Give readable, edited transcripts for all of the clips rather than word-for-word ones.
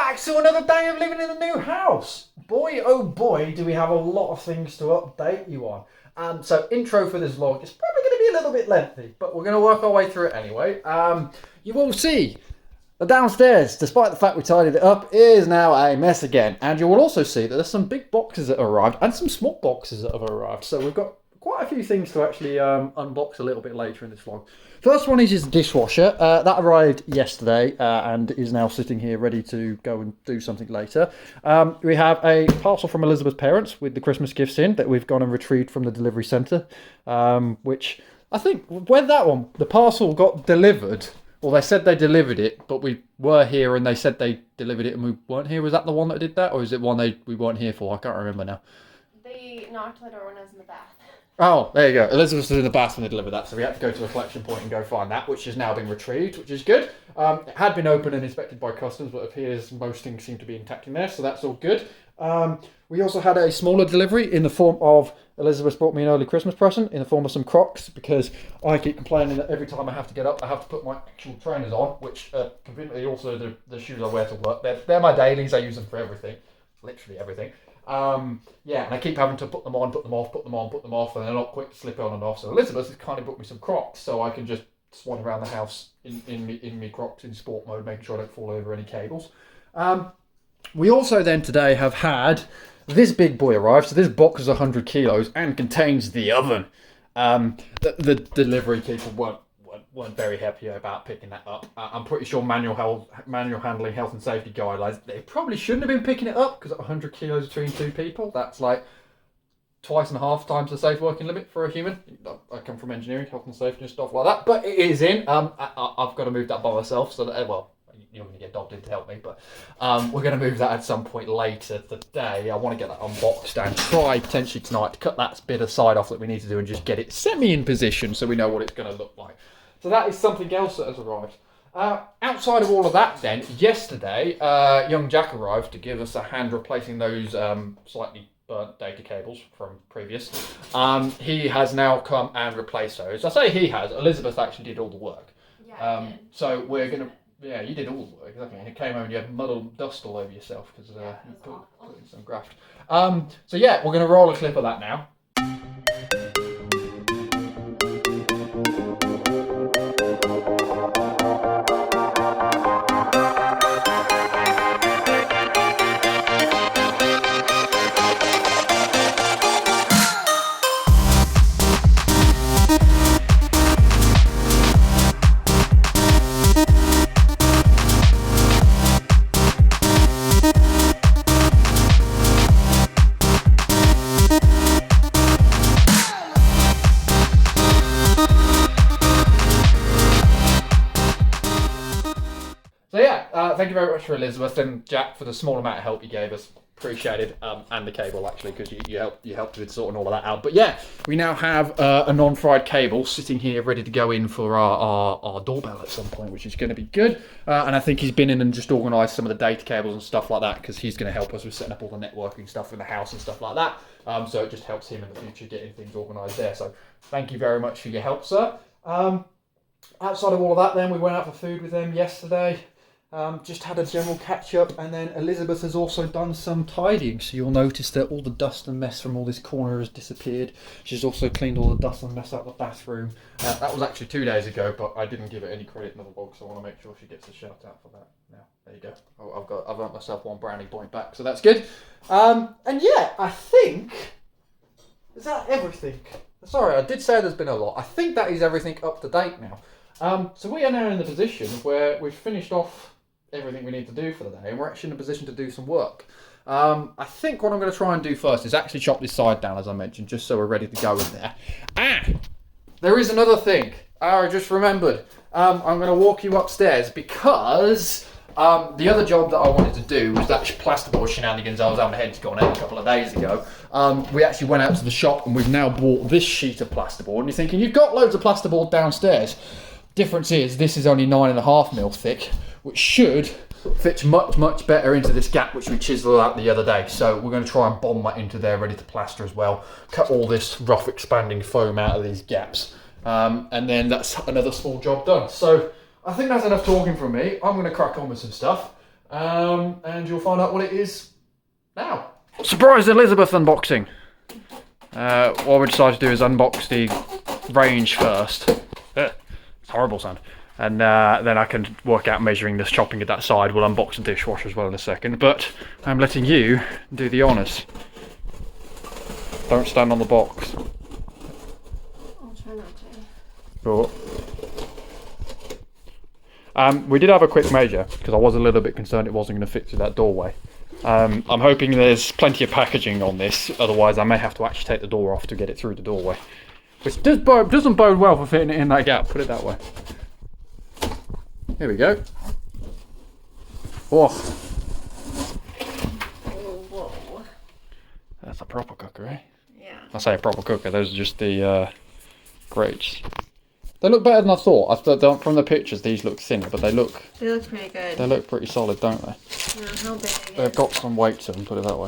back to another day of living in a new house. Boy, oh boy, do we have a lot of things to update you on. So intro for this vlog is probably going to be a little bit lengthy, but we're going to work our way through it anyway. You will see the downstairs, despite the fact we tidied it up, is now a mess again. And you will also see that there's some big boxes that arrived and some small boxes that have arrived. So we've got quite a few things to actually unbox a little bit later in this vlog. First one is the dishwasher. That arrived yesterday and is now sitting here ready to go and do something later. We have a parcel from Elizabeth's parents with the Christmas gifts in that we've gone and retrieved from the delivery centre, which I think when that one, the parcel got delivered, well, they said they delivered it, but we were here and they said they delivered it and we weren't here. Was that the one that did that, or is it one we weren't here for? I can't remember now. They knocked on the door when I was in the bath. Oh, there you go. Elizabeth was in the bath when they delivered that, so we had to go to a collection point and go find that, which has now been retrieved, which is good. It had been opened and inspected by customs, but it appears most things seem to be intact in there, so that's all good. We also had a smaller delivery in the form of, Elizabeth brought me an early Christmas present in the form of some Crocs, because I keep complaining that every time I have to get up, I have to put my actual trainers on, which are conveniently also the shoes I wear to work. They're my dailies, I use them for everything, literally everything. Yeah, and I keep having to put them on, put them off, put them on, put them off, and they're not quick to slip on and off. So Elizabeth has kindly booked me some Crocs, so I can just swan around the house in me Crocs in sport mode, making sure I don't fall over any cables. We also then today have had this big boy arrive. So this box is 100 kilos and contains the oven. The delivery people weren't very happy about picking that up. I'm pretty sure manual handling health and safety guidelines, they probably shouldn't have been picking it up, because at 100 kilos between two people, that's like 2.5 times the safe working limit for a human. I come from engineering, health and safety and stuff like that, but it is in. I've got to move that by myself, so that, well, you're going to get dogged in to help me, but we're going to move that at some point later today. I want to get that unboxed and try potentially tonight to cut that bit of side off that we need to do and just get it semi in position so we know what it's going to look like. So that is something else that has arrived. Outside of all of that then, yesterday, young Jack arrived to give us a hand replacing those slightly burnt data cables from previous. He has now come and replaced those. I say he has, Elizabeth actually did all the work. Yeah, I did. So we're going to, yeah, you did all the work, exactly. And you came home and you had mud and dust all over yourself because you put in some graft. So yeah, we're going to roll a clip of that now. Thank you very much for Elizabeth and Jack for the small amount of help you gave us. Appreciated, and the cable actually, because you helped with sorting all of that out. But yeah, we now have a non-fried cable sitting here ready to go in for our doorbell at some point, which is going to be good. And I think he's been in and just organised some of the data cables and stuff like that, because he's going to help us with setting up all the networking stuff in the house and stuff like that. So it just helps him in the future getting things organised there. So thank you very much for your help, sir. Outside of all of that then, we went out for food with them yesterday. Just had a general catch up, and then Elizabeth has also done some tidying, so you'll notice that all the dust and mess from all this corner has disappeared. She's also cleaned all the dust and mess out of the bathroom. That was actually 2 days ago, but I didn't give it any credit in the vlog, so I want to make sure she gets a shout out for that. Now, there you go. I've earned myself one brownie point back, so that's good. And yeah, I think, is that everything? Sorry, I did say there's been a lot. I think that is everything up to date now. So we are now in the position where we've finished off everything we need to do for the day, and we're actually in a position to do some work. I think what I'm going to try and do first is actually chop this side down, as I mentioned, just so we're ready to go in there. There is another thing I just remembered. I'm going to walk you upstairs because the other job that I wanted to do was that plasterboard shenanigans I was having my head gone out a couple of days ago. We actually went out to the shop and we've now bought this sheet of plasterboard, and you're thinking, you've got loads of plasterboard downstairs. Difference is, this is only 9.5mm thick, which should fit much better into this gap which we chiseled out the other day. So we're going to try and bomb that into there, ready to plaster as well. Cut all this rough expanding foam out of these gaps, and then that's another small job done. So I think that's enough talking from me. I'm going to crack on with some stuff. And you'll find out what it is now. Surprise Elizabeth unboxing. What we decided to do is unbox the range first. It's a horrible sound. And then I can work out measuring this, chopping at that side. We'll unbox the dishwasher as well in a second. But I'm letting you do the honours. Don't stand on the box. I'll try not to. Cool. We did have a quick measure because I was a little bit concerned it wasn't going to fit through that doorway. I'm hoping there's plenty of packaging on this, otherwise I may have to actually take the door off to get it through the doorway. Which doesn't bode well for fitting it in that gap, put it that way. Here we go. Oh, Whoa. that's a proper cooker, eh? Yeah. I say a proper cooker, those are just the grates. They look better than I thought. I thought from the pictures these look thinner, but they look pretty good. they look pretty solid, don't they? Yeah, how big is They've got some weight to them, put it that way.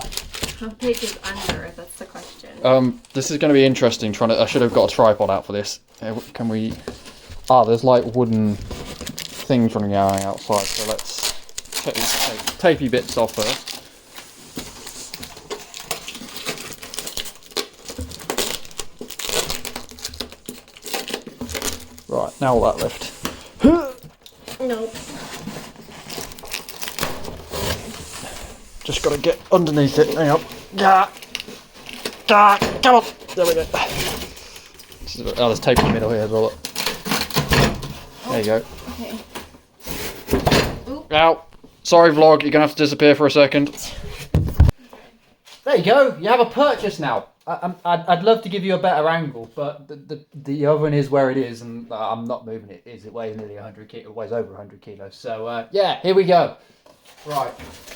How big is under? That's the question. This is going to be interesting. I should have got a tripod out for this. Can we? There's like wooden things running out outside. So let's take these tapey bits off first. Right, now all that left. Nope. Just got to get underneath it. Hang on. Come on. There we go. There's tape in the middle here as well. There you go. Okay. Ow. Sorry, vlog. You're going to have to disappear for a second. There you go. You have a purchase now. I'd love to give you a better angle, but the oven is where it is, and I'm not moving it. It weighs nearly 100 kilos. It weighs over 100 kilos. So yeah, here we go. Right.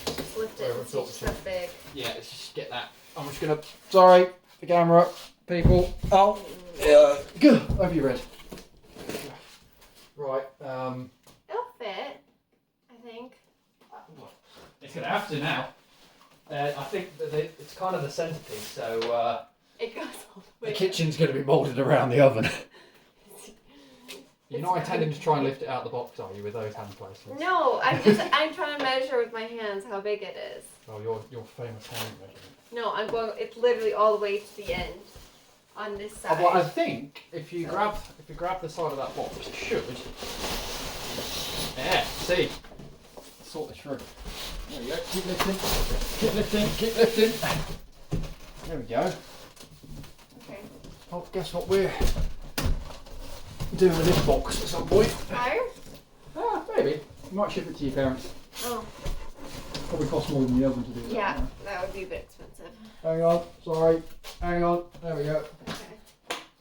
Just lift it. It's just so big. Yeah, let's just get that. I'm just gonna. Sorry, the camera, people. Oh, yeah. Good. Over your head. Right. It'll fit, I think. It's gonna have to now. I think that it's kind of the centerpiece, so It goes all the way. the kitchen's going to be moulded around the oven. You're not intending to try and lift it out of the box, are you, with those hand placements? No, I'm trying to measure with my hands how big it is. Oh, your famous hand measurement. No, I'm going. It's literally all the way to the end, on this side. Well, I think if you grab the side of that box, it should. Yeah. See. Sort it through. There we go. Keep lifting. Keep lifting. Keep lifting. There we go. Okay. Oh, guess what we're doing with this box at some point? Fire? Maybe. You might ship it to your parents. Oh. Probably cost more than the oven to do that. Yeah, that would be a bit expensive. Hang on. Sorry. Hang on. There we go. Okay.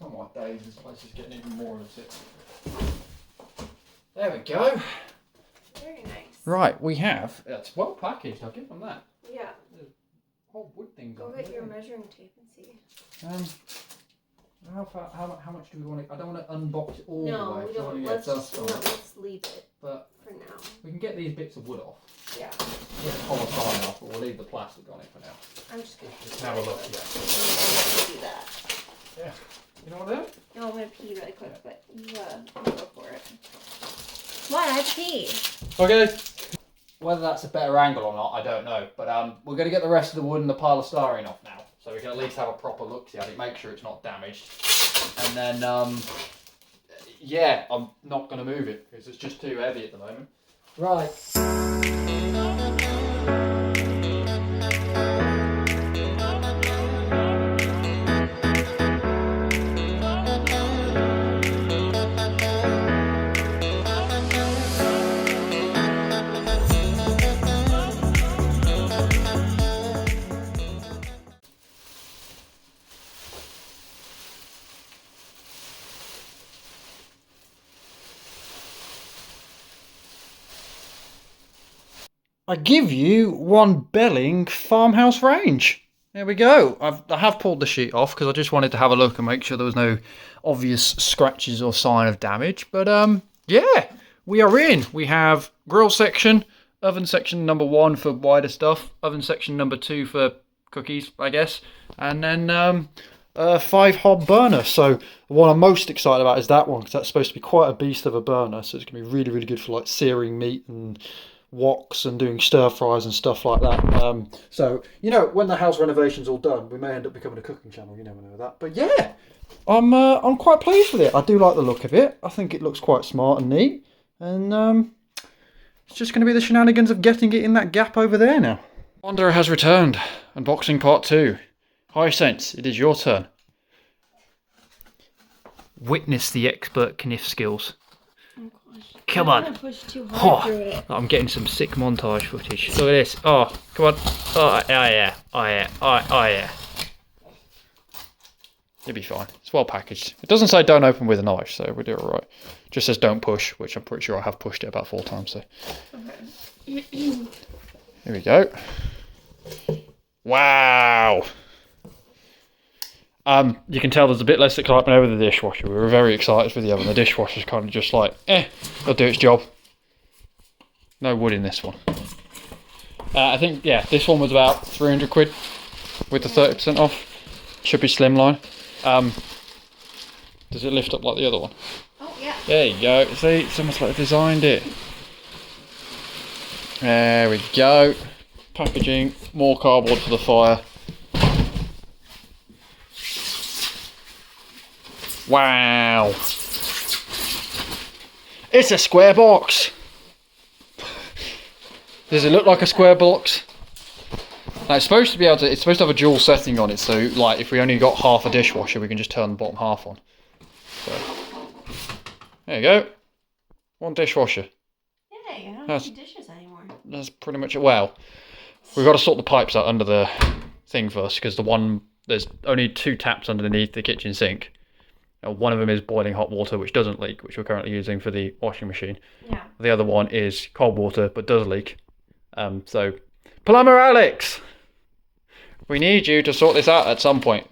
Oh my days, this place is getting even more of it. There we go. Very nice. Right, we have. It's well packaged. I'll give them that. Yeah. Whole wood thing. Go get your measuring tape and see. How much do we want to? I don't want to unbox it all the No, way. we don't. Let's leave it. But for now. we can get these bits of wood off. Yeah. Get the polystyrene off, but we'll leave the plastic on it for now. I'm just gonna Have a look. Yeah. do that. Yeah. You know what I'm doing? No, I'm gonna pee really quick, but you go for it. Come on, I have to pee. Okay. Whether that's a better angle or not, I don't know. But we're going to get the rest of the wood and the polystyrene off now. So we can at least have a proper look at it, make sure it's not damaged. And then, yeah, I'm not going to move it because it's just too heavy at the moment. Right. I give you one Belling farmhouse range. There we go. I have pulled the sheet off because I just wanted to have a look and make sure there was no obvious scratches or sign of damage. But yeah, we are in. We have grill section, oven section number 1 for wider stuff, oven section number 2 for cookies, I guess, and then 5-hob burner. So the one I'm most excited about is that one because that's supposed to be quite a beast of a burner. So it's going to be really, really good for like searing meat and woks and doing stir fries and stuff like that. So, you know, when the house renovation's all done, we may end up becoming a cooking channel. You never know that. But yeah, I'm quite pleased with it. I do like the look of it. I think it looks quite smart and neat. And it's just going to be the shenanigans of getting it in that gap over there now. Wanderer has returned. Unboxing part 2. High Sense, it is your turn. Witness the expert kniff skills. Oh gosh. Come I'm on. gonna push too hard through it. I'm getting some sick montage footage. Look at this. Oh, come on. Oh yeah. Oh yeah. Oh yeah. You'll be fine. It's well packaged. It doesn't say don't open with a knife, so we do it alright. Just says don't push, which I'm pretty sure I have pushed it about 4 times. So. Okay. Here we go. Wow. You can tell there's a bit less excitement over the dishwasher. We were very excited for the oven. The dishwasher's kind of just like, it'll do its job. No wood in this one. I think, yeah, this one was about 300 quid with the 30% off. Should be slimline. Does it lift up like the other one? Oh, yeah. There you go. See, it's almost like they designed it. There we go. Packaging, more cardboard for the fire. Wow. It's a square box. Does it look like a square box? Now it's supposed to be able to, it's supposed to have a dual setting on it, so like if we only got half a dishwasher we can just turn the bottom half on. So there you go. One dishwasher. Yay, I don't That's- need dishes anymore. That's pretty much it. Well, we've got to sort the pipes out under the thing first, because there's only 2 taps underneath the kitchen sink. One of them is boiling hot water, which doesn't leak, which we're currently using for the washing machine. Yeah. The other one is cold water, but does leak. So, Plumber Alex, we need you to sort this out at some point.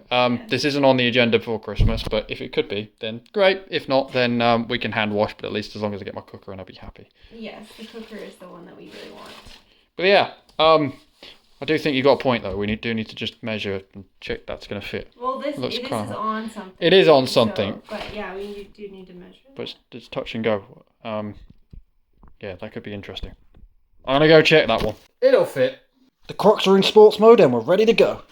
This isn't on the agenda before Christmas, but if it could be, then great. If not, then we can hand wash, but at least as long as I get my cooker in, I'll be happy. Yes, the cooker is the one that we really want. But yeah, I do think you got a point though. We do need to just measure and check that's going to fit. Well, this Looks is kinda- on something. It is on something. So, but yeah, we do need to measure. But it's touch and go. Yeah, that could be interesting. I'm going to go check that one. It'll fit. The Crocs are in sports mode and we're ready to go.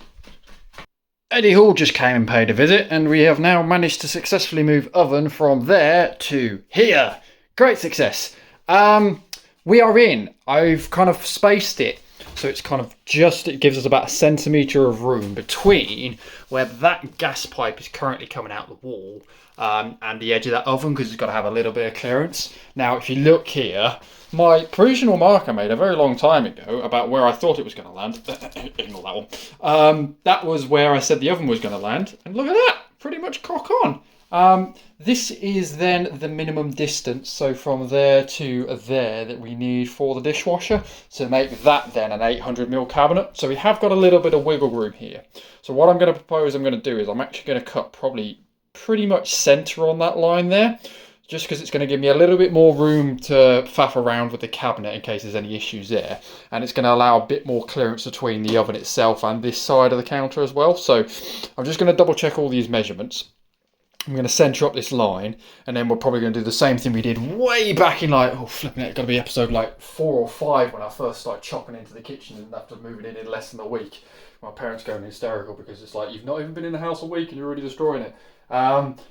Eddie Hall just came and paid a visit, and we have now managed to successfully move oven from there to here. Great success. We are in. I've kind of spaced it. So it's kind of just, it gives us about 1 centimetre of room between where that gas pipe is currently coming out the wall and the edge of that oven, because it's got to have a little bit of clearance. Now, if you look here, my provisional mark I made a very long time ago about where I thought it was going to land, ignore that one, that was where I said the oven was going to land, and look at that, pretty much cock on. This is then the minimum distance, so from there to there, that we need for the dishwasher to make that then an 800mm cabinet. So we have got a little bit of wiggle room here. So what I'm going to propose I'm going to do is I'm actually going to cut probably pretty much centre on that line there, just because it's going to give me a little bit more room to faff around with the cabinet in case there's any issues there, and it's going to allow a bit more clearance between the oven itself and this side of the counter as well. So I'm just going to double check all these measurements. I'm going to centre up this line, and then we're probably going to do the same thing we did way back in like, oh flipping it, it's got to be episode like 4 or 5 when I first started chopping into the kitchen and after moving in less than a week. My parents going hysterical because it's like, you've not even been in the house a week and you're already destroying it.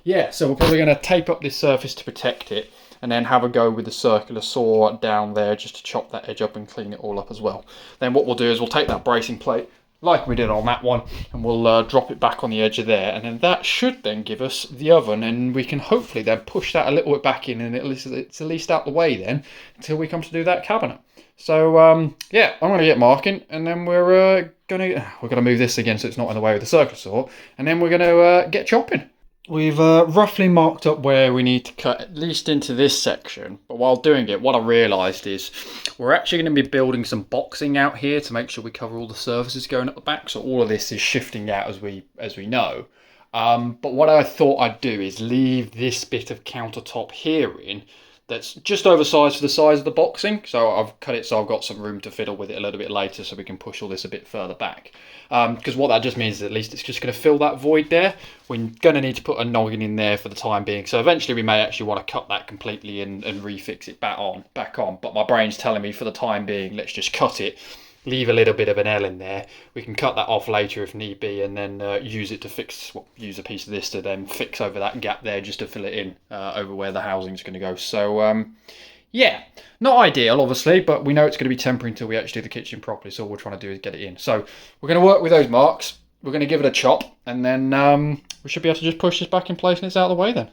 Yeah, so we're probably going to tape up this surface to protect it, and then have a go with the circular saw down there just to chop that edge up and clean it all up as well. Then what we'll do is we'll take that bracing plate, like we did on that one, and we'll drop it back on the edge of there, and then that should then give us the oven, and we can hopefully then push that a little bit back in, and it's at least out the way then until we come to do that cabinet. So yeah, I'm going to get marking, and then we're gonna move this again so it's not in the way with the circular saw, and then we're going to get chopping. We've roughly marked up where we need to cut, at least into this section. But while doing it, what I realised is we're actually going to be building some boxing out here to make sure we cover all the surfaces going up the back. So all of this is shifting out as we know. But what I thought I'd do is leave this bit of countertop here in. that's just oversized for the size of the boxing. So I've cut it so I've got some room to fiddle with it a little bit later, so we can push all this a bit further back. Because what that just means is at least it's just going to fill that void there. We're going to need to put a noggin in there for the time being. So eventually we may actually want to cut that completely and refix it back on. But my brain's telling me for the time being, let's just cut it. Leave a little bit of an L in there. We can cut that off later if need be, and then use it to fix. Well, use a piece of this to then fix over that gap there, just to fill it in over where the housing's going to go. So yeah, not ideal, obviously, but we know it's going to be temporary until we actually do the kitchen properly. So all we're trying to do is get it in. So we're going to work with those marks. We're going to give it a chop, and then we should be able to just push this back in place, and it's out of the way then.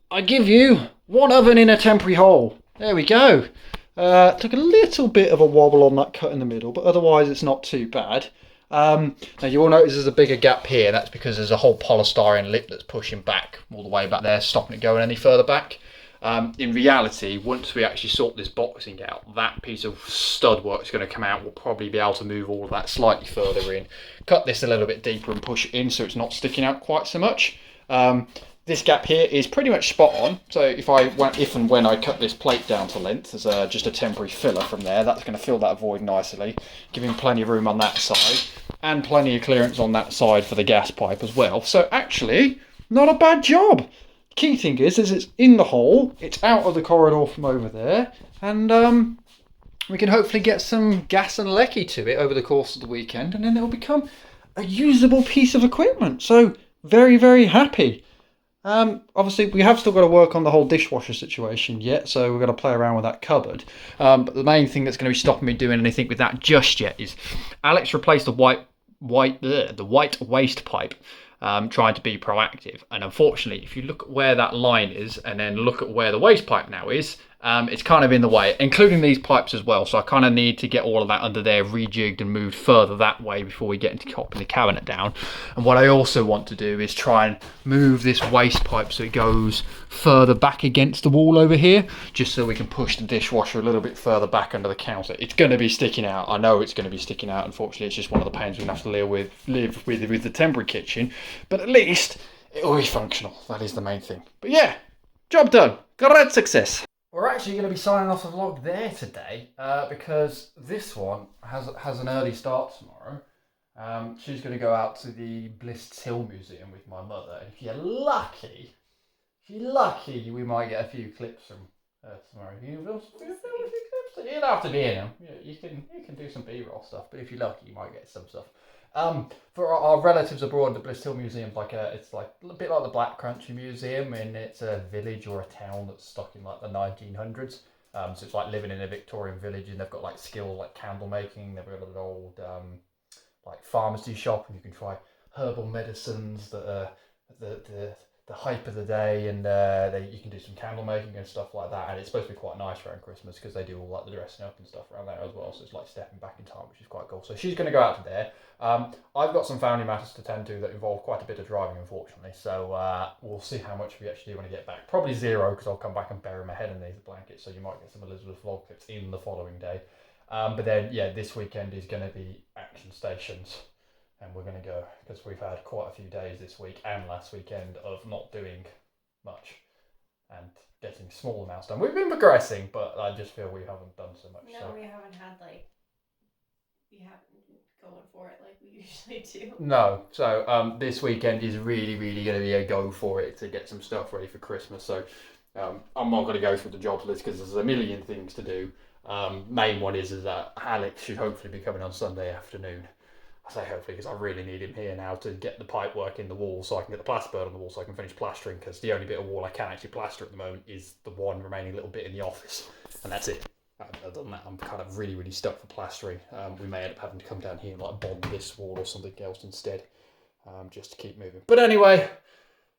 I give you one oven in a temporary hole. There we go. Took a little bit of a wobble on that cut in the middle, but otherwise it's not too bad. Now you will notice there's a bigger gap here. That's because there's a whole polystyrene lip that's pushing back all the way back there, stopping it going any further back. In reality, once we actually sort this boxing out, that piece of stud work is going to come out. We'll probably be able to move all of that slightly further in, cut this a little bit deeper and push it in so it's not sticking out quite so much. This gap here is pretty much spot on. So if and when I cut this plate down to length as just a temporary filler from there, that's going to fill that void nicely, giving plenty of room on that side and plenty of clearance on that side for the gas pipe as well. So actually, not a bad job. Key thing is it's in the hole, it's out of the corridor from over there, and we can hopefully get some gas and lecky to it over the course of the weekend, and then it'll become a usable piece of equipment. So very, very happy. Obviously, we have still got to work on the whole dishwasher situation yet, so we're going to play around with that cupboard. But the main thing that's going to be stopping me doing anything with that just yet is Alex replaced the white waste pipe, trying to be proactive. And unfortunately, if you look at where that line is and then look at where the waste pipe now is, it's kind of in the way, including these pipes as well. So I kind of need to get all of that under there rejigged and moved further that way before we get into chopping the cabinet down. And what I also want to do is try and move this waste pipe so it goes further back against the wall over here, just so we can push the dishwasher a little bit further back under the counter. It's going to be sticking out. I know it's going to be sticking out. Unfortunately, it's just one of the pains we're going to have to live with the temporary kitchen. But at least it will be functional. That is the main thing. But yeah, job done. Great success. We're actually going to be signing off the vlog there today because this one has an early start tomorrow. She's going to go out to the Bliss Hill Museum with my mother. And if you're lucky, we might get a few clips from her tomorrow. You'll have to be in them. You can do some B-roll stuff, but if you're lucky, you might get some stuff. For our relatives abroad, the Bliss Hill Museum it's like a bit like the Black Country Museum, and it's a village or a town that's stuck in like the 1900s. So it's like living in a Victorian village, and they've got like skill like candle making. They've got an old like pharmacy shop, and you can try herbal medicines that are the hype of the day, and you can do some candle making and stuff like that. And it's supposed to be quite nice around Christmas because they do all like the dressing up and stuff around there as well. So it's like stepping back in time, which is quite cool. So she's going to go out to there. I've got some family matters to tend to that involve quite a bit of driving, unfortunately. So we'll see how much we actually do when I get back. Probably zero, because I'll come back and bury my head underneath the blanket. So you might get some Elizabeth vlog clips in the following day. But then, yeah, this weekend is going to be action stations. And we're going to go, because we've had quite a few days this week and last weekend of not doing much and getting small amounts done. We've been progressing, but I just feel we haven't done so much. No, we haven't going for it like we usually do. No, so this weekend is really, really going to be a go for it to get some stuff ready for Christmas. So I'm not going to go through the jobs list because there's a million things to do. Main one is that Alex should hopefully be coming on Sunday afternoon. I say hopefully because I really need him here now to get the pipe work in the wall so I can get the plasterboard on the wall so I can finish plastering, because the only bit of wall I can actually plaster at the moment is the one remaining little bit in the office, and that's it. Other than that, I'm kind of really stuck for plastering. We may end up having to come down here and like bond this wall or something else instead, just to keep moving. But anyway,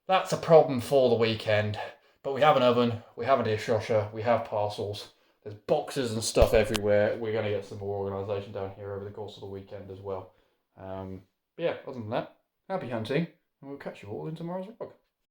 that's a problem for the weekend. But we have an oven, we have a dishwasher, we have parcels. There's boxes and stuff everywhere. We're going to get some more organisation down here over the course of the weekend as well. But yeah, other than that, happy hunting, and we'll catch you all in tomorrow's vlog.